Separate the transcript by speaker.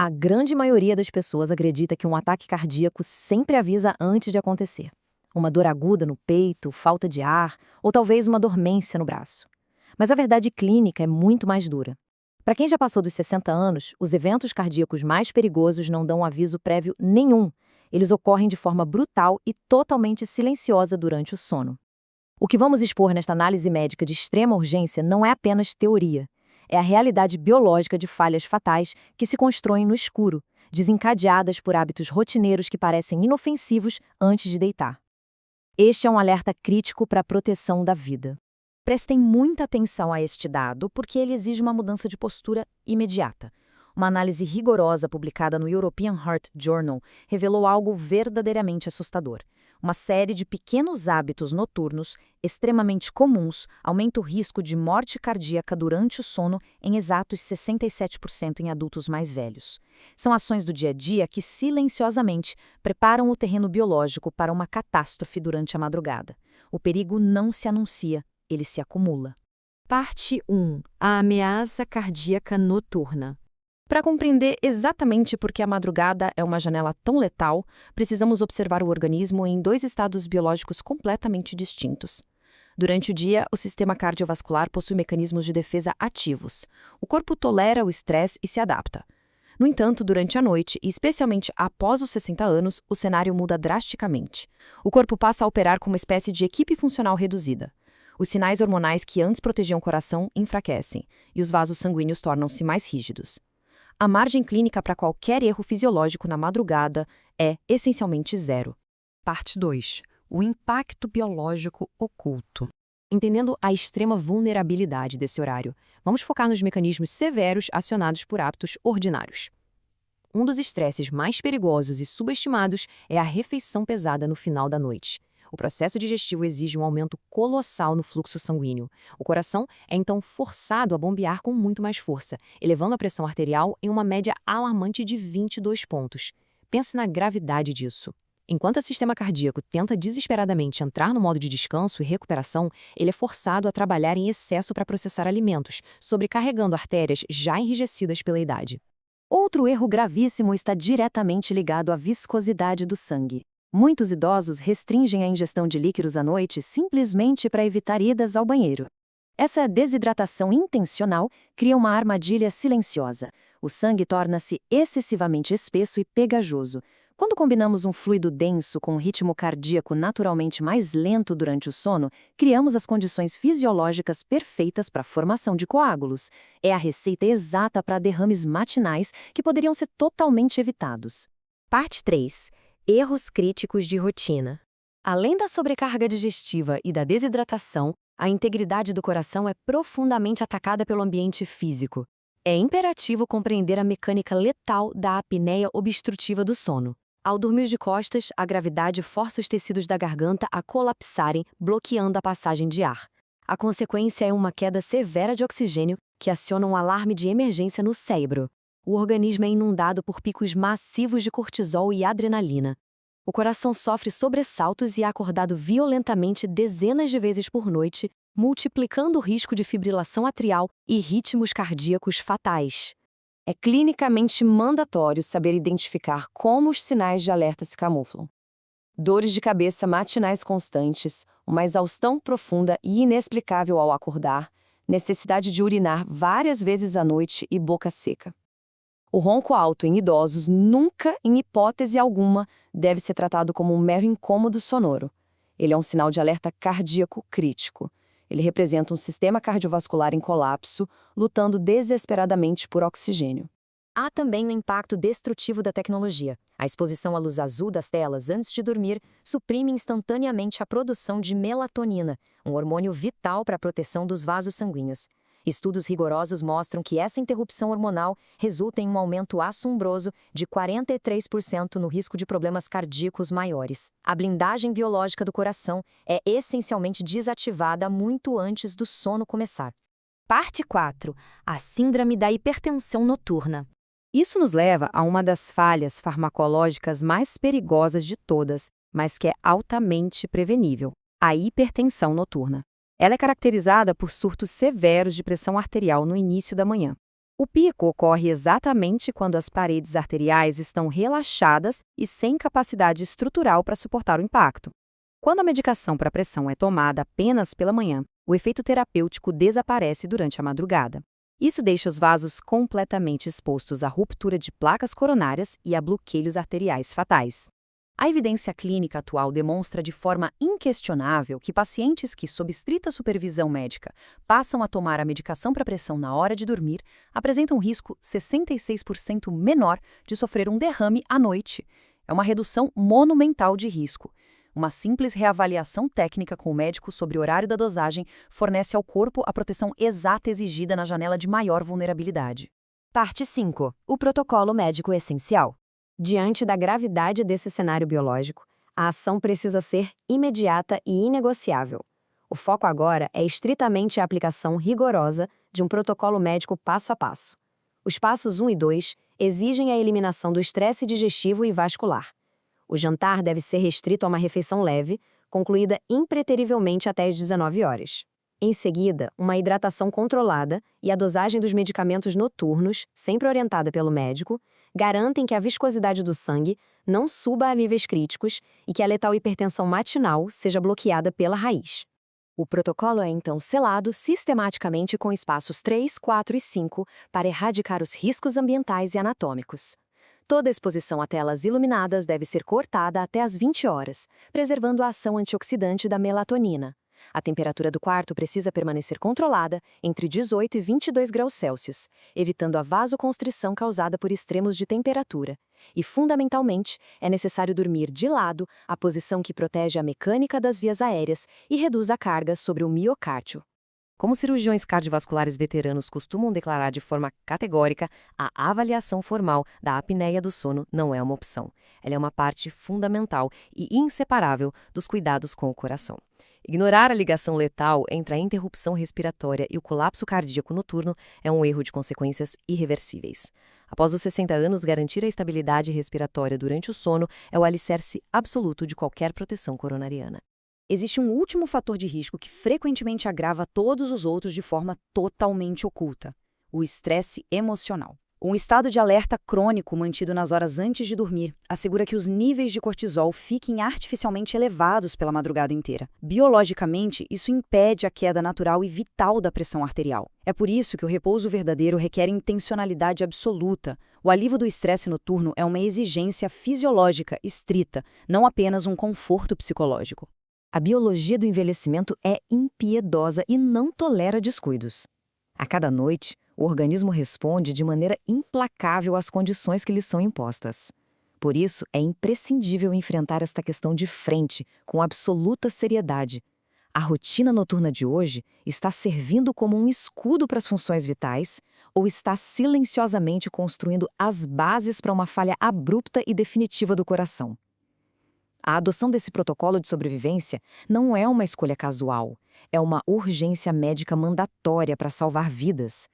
Speaker 1: A grande maioria das pessoas acredita que um ataque cardíaco sempre avisa antes de acontecer. Uma dor aguda no peito, falta de ar ou talvez uma dormência no braço. Mas a verdade clínica é muito mais dura. Para quem já passou dos 60 anos, os eventos cardíacos mais perigosos não dão aviso prévio nenhum. Eles ocorrem de forma brutal e totalmente silenciosa durante o sono. O que vamos expor nesta análise médica de extrema urgência não é apenas teoria. É a realidade biológica de falhas fatais que se constroem no escuro, desencadeadas por hábitos rotineiros que parecem inofensivos antes de deitar. Este é um alerta crítico para a proteção da vida. Prestem muita atenção a este dado porque ele exige uma mudança de postura imediata. Uma análise rigorosa publicada no European Heart Journal revelou algo verdadeiramente assustador. Uma série de pequenos hábitos noturnos, extremamente comuns, aumenta o risco de morte cardíaca durante o sono em exatos 67% em adultos mais velhos. São ações do dia a dia que, silenciosamente, preparam o terreno biológico para uma catástrofe durante a madrugada. O perigo não se anuncia, ele se acumula.
Speaker 2: Parte 1. A ameaça cardíaca noturna.
Speaker 1: Para compreender exatamente por que a madrugada é uma janela tão letal, precisamos observar o organismo em dois estados biológicos completamente distintos. Durante o dia, o sistema cardiovascular possui mecanismos de defesa ativos. O corpo tolera o estresse e se adapta. No entanto, durante a noite, e especialmente após os 60 anos, o cenário muda drasticamente. O corpo passa a operar como uma espécie de equipe funcional reduzida. Os sinais hormonais que antes protegiam o coração enfraquecem, e os vasos sanguíneos tornam-se mais rígidos. A margem clínica para qualquer erro fisiológico na madrugada é essencialmente zero.
Speaker 2: Parte 2. O impacto biológico oculto.
Speaker 1: Entendendo a extrema vulnerabilidade desse horário, vamos focar nos mecanismos severos acionados por hábitos ordinários. Um dos estresses mais perigosos e subestimados é a refeição pesada no final da noite. O processo digestivo exige um aumento colossal no fluxo sanguíneo. O coração é então forçado a bombear com muito mais força, elevando a pressão arterial em uma média alarmante de 22 pontos. Pense na gravidade disso. Enquanto o sistema cardíaco tenta desesperadamente entrar no modo de descanso e recuperação, ele é forçado a trabalhar em excesso para processar alimentos, sobrecarregando artérias já enrijecidas pela idade. Outro erro gravíssimo está diretamente ligado à viscosidade do sangue. Muitos idosos restringem a ingestão de líquidos à noite simplesmente para evitar idas ao banheiro. Essa desidratação intencional cria uma armadilha silenciosa. O sangue torna-se excessivamente espesso e pegajoso. Quando combinamos um fluido denso com um ritmo cardíaco naturalmente mais lento durante o sono, criamos as condições fisiológicas perfeitas para a formação de coágulos. É a receita exata para derrames matinais que poderiam ser totalmente evitados.
Speaker 2: Parte 3. Erros críticos de rotina.
Speaker 1: Além da sobrecarga digestiva e da desidratação, a integridade do coração é profundamente atacada pelo ambiente físico. É imperativo compreender a mecânica letal da apneia obstrutiva do sono. Ao dormir de costas, a gravidade força os tecidos da garganta a colapsarem, bloqueando a passagem de ar. A consequência é uma queda severa de oxigênio que aciona um alarme de emergência no cérebro. O organismo é inundado por picos massivos de cortisol e adrenalina. O coração sofre sobressaltos e é acordado violentamente dezenas de vezes por noite, multiplicando o risco de fibrilação atrial e ritmos cardíacos fatais. É clinicamente mandatório saber identificar como os sinais de alerta se camuflam. Dores de cabeça matinais constantes, uma exaustão profunda e inexplicável ao acordar, necessidade de urinar várias vezes à noite e boca seca. O ronco alto em idosos nunca, em hipótese alguma, deve ser tratado como um mero incômodo sonoro. Ele é um sinal de alerta cardíaco crítico. Ele representa um sistema cardiovascular em colapso, lutando desesperadamente por oxigênio. Há também o impacto destrutivo da tecnologia. A exposição à luz azul das telas antes de dormir suprime instantaneamente a produção de melatonina, um hormônio vital para a proteção dos vasos sanguíneos. Estudos rigorosos mostram que essa interrupção hormonal resulta em um aumento assombroso de 43% no risco de problemas cardíacos maiores. A blindagem biológica do coração é essencialmente desativada muito antes do sono começar.
Speaker 2: Parte 4. A síndrome da hipertensão noturna.
Speaker 1: Isso nos leva a uma das falhas farmacológicas mais perigosas de todas, mas que é altamente prevenível: a hipertensão noturna. Ela é caracterizada por surtos severos de pressão arterial no início da manhã.
Speaker 2: O pico ocorre exatamente quando as paredes arteriais estão relaxadas e sem capacidade estrutural para suportar o impacto. Quando a medicação para pressão é tomada apenas pela manhã, o efeito terapêutico desaparece durante a madrugada. Isso deixa os vasos completamente expostos à ruptura de placas coronárias e a bloqueios arteriais fatais. A evidência clínica atual demonstra de forma inquestionável que pacientes que, sob estrita supervisão médica, passam a tomar a medicação para pressão na hora de dormir, apresentam risco 66% menor de sofrer um derrame à noite. É uma redução monumental de risco. Uma simples reavaliação técnica com o médico sobre o horário da dosagem fornece ao corpo a proteção exata exigida na janela de maior vulnerabilidade.
Speaker 1: Parte 5. O protocolo médico essencial. Diante da gravidade desse cenário biológico, a ação precisa ser imediata e inegociável. O foco agora é estritamente a aplicação rigorosa de um protocolo médico passo a passo. Os passos 1 e 2 exigem a eliminação do estresse digestivo e vascular. O jantar deve ser restrito a uma refeição leve, concluída impreterivelmente até as 19 horas. Em seguida, uma hidratação controlada e a dosagem dos medicamentos noturnos, sempre orientada pelo médico, garantem que a viscosidade do sangue não suba a níveis críticos e que a letal hipertensão matinal seja bloqueada pela raiz. O protocolo é então selado sistematicamente com espaços 3, 4 e 5 para erradicar os riscos ambientais e anatômicos. Toda exposição a telas iluminadas deve ser cortada até as 20 horas, preservando a ação antioxidante da melatonina. A temperatura do quarto precisa permanecer controlada entre 18 e 22 graus Celsius, evitando a vasoconstrição causada por extremos de temperatura. E, fundamentalmente, é necessário dormir de lado, a posição que protege a mecânica das vias aéreas e reduz a carga sobre o miocárdio. Como cirurgiões cardiovasculares veteranos costumam declarar de forma categórica, a avaliação formal da apneia do sono não é uma opção. Ela é uma parte fundamental e inseparável dos cuidados com o coração. Ignorar a ligação letal entre a interrupção respiratória e o colapso cardíaco noturno é um erro de consequências irreversíveis. Após os 60 anos, garantir a estabilidade respiratória durante o sono é o alicerce absoluto de qualquer proteção coronariana. Existe um último fator de risco que frequentemente agrava todos os outros de forma totalmente oculta: o estresse emocional. Um estado de alerta crônico mantido nas horas antes de dormir assegura que os níveis de cortisol fiquem artificialmente elevados pela madrugada inteira. Biologicamente, isso impede a queda natural e vital da pressão arterial. É por isso que o repouso verdadeiro requer intencionalidade absoluta. O alívio do estresse noturno é uma exigência fisiológica estrita, não apenas um conforto psicológico. A biologia do envelhecimento é impiedosa e não tolera descuidos. A cada noite, o organismo responde de maneira implacável às condições que lhe são impostas. Por isso, é imprescindível enfrentar esta questão de frente, com absoluta seriedade. A rotina noturna de hoje está servindo como um escudo para as funções vitais ou está silenciosamente construindo as bases para uma falha abrupta e definitiva do coração? A adoção desse protocolo de sobrevivência não é uma escolha casual, é uma urgência médica mandatória para salvar vidas.